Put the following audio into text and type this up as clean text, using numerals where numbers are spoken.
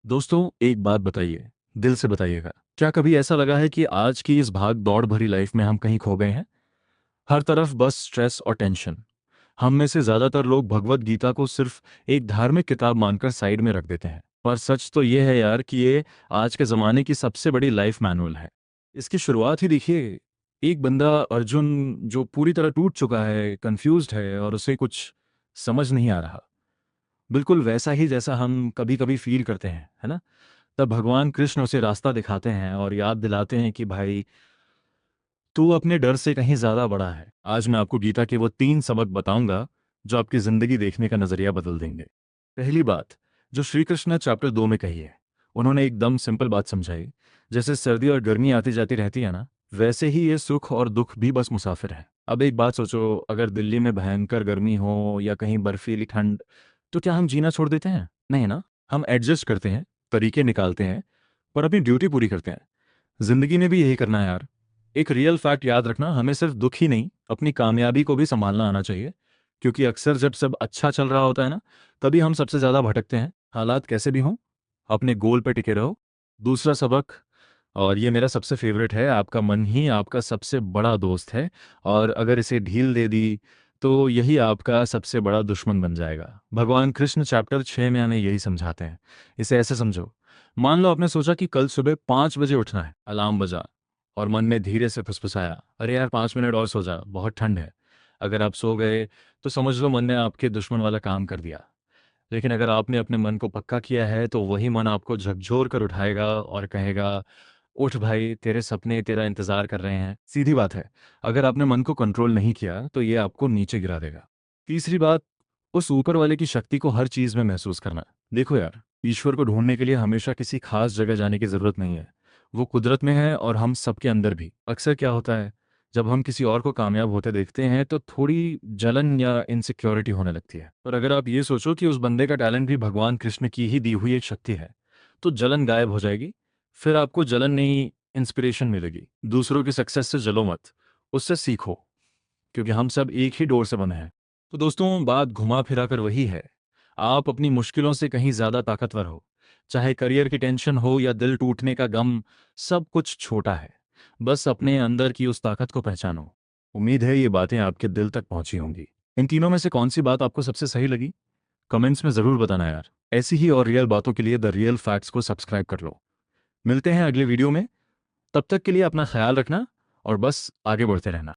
दोस्तों, एक बात बताइए, दिल से बताइएगा, क्या कभी ऐसा लगा है कि आज की इस भाग दौड़ भरी लाइफ में हम कहीं खो गए हैं? हर तरफ बस स्ट्रेस और टेंशन। हम में से ज्यादातर लोग भगवत गीता को सिर्फ एक धार्मिक किताब मानकर साइड में रख देते हैं, पर सच तो ये है यार कि ये आज के जमाने की सबसे बड़ी लाइफ मैनुअल है। इसकी शुरुआत ही देखिए, एक बंदा अर्जुन जो पूरी तरह टूट चुका है, कंफ्यूज्ड है और उसे कुछ समझ नहीं आ रहा। बिल्कुल वैसा ही जैसा हम कभी कभी फील करते हैं, है ना? तब भगवान कृष्ण उसे रास्ता दिखाते हैं और याद दिलाते हैं कि भाई, तू अपने डर से कहीं ज्यादा बड़ा है। आज मैं आपको गीता के वो 3 सबक बताऊंगा जो आपकी जिंदगी देखने का नजरिया बदल देंगे। पहली बात, जो श्री कृष्ण ने चैप्टर 2 में कही है, उन्होंने एकदम सिंपल बात समझाई। जैसे सर्दी और गर्मी आती जाती रहती है ना, वैसे ही ये सुख और दुख भी बस मुसाफिर हैं। अब एक बात सोचो, अगर दिल्ली में भयंकर गर्मी हो या कहीं बर्फीली ठंड, तो क्या हम जीना छोड़ देते हैं? नहीं ना। हम एडजस्ट करते हैं, तरीके निकालते हैं, पर अपनी ड्यूटी पूरी करते हैं। जिंदगी में भी यही करना है यार। एक रियल फैक्ट याद रखना, हमें सिर्फ दुख ही नहीं, अपनी कामयाबी को भी संभालना आना चाहिए। क्योंकि अक्सर जब सब अच्छा चल रहा होता है ना, तभी हम सबसे ज्यादा भटकते हैं। हालात कैसे भी हों, अपने गोल पे टिके रहो। दूसरा सबक, और ये मेरा सबसे फेवरेट है, आपका मन ही आपका सबसे बड़ा दोस्त है। और अगर इसे ढील दे दी तो यही आपका सबसे बड़ा दुश्मन बन जाएगा। भगवान कृष्ण चैप्टर 6 में हमें यही समझाते हैं। इसे ऐसे समझो, मान लो आपने सोचा कि कल सुबह 5 बजे उठना है, अलार्म बजा और मन में धीरे से फुसफुसाया, अरे यार 5 मिनट और सो जा, बहुत ठंड है। अगर आप सो गए तो समझ लो मन ने आपके दुश्मन वाला काम कर दिया। लेकिन अगर आपने अपने मन को पक्का किया है तो वही मन आपको झकझोर कर उठाएगा और कहेगा, उठ भाई, तेरे सपने तेरा इंतजार कर रहे हैं। सीधी बात है, अगर आपने मन को कंट्रोल नहीं किया तो ये आपको नीचे गिरा देगा। तीसरी बात, उस ऊपर वाले की शक्ति को हर चीज में महसूस करना। देखो यार, ईश्वर को ढूंढने के लिए हमेशा किसी खास जगह जाने की जरूरत नहीं है। वो कुदरत में है और हम सबके अंदर भी। अक्सर क्या होता है, जब हम किसी और को कामयाब होते देखते हैं तो थोड़ी जलन या इनसिक्योरिटी होने लगती है। पर अगर आप ये सोचो कि उस बंदे का टैलेंट भी भगवान कृष्ण की ही दी हुई एक शक्ति है, तो जलन गायब हो जाएगी। फिर आपको जलन नहीं, इंस्पिरेशन मिलेगी। दूसरों की सक्सेस से जलो मत, उससे सीखो, क्योंकि हम सब एक ही डोर से बने हैं। तो दोस्तों, बात घुमा फिरा कर वही है, आप अपनी मुश्किलों से कहीं ज्यादा ताकतवर हो। चाहे करियर की टेंशन हो या दिल टूटने का गम, सब कुछ छोटा है। बस अपने अंदर की उस ताकत को पहचानो। उम्मीद है ये बातें आपके दिल तक पहुंची होंगी। इन तीनों में से कौन सी बात आपको सबसे सही लगी? कमेंट्स में जरूर बताना यार। ऐसी ही और रियल बातों के लिए द रियल फैक्ट्स को सब्सक्राइब कर लो। मिलते हैं अगले वीडियो में। तब तक के लिए अपना ख्याल रखना और बस आगे बढ़ते रहना।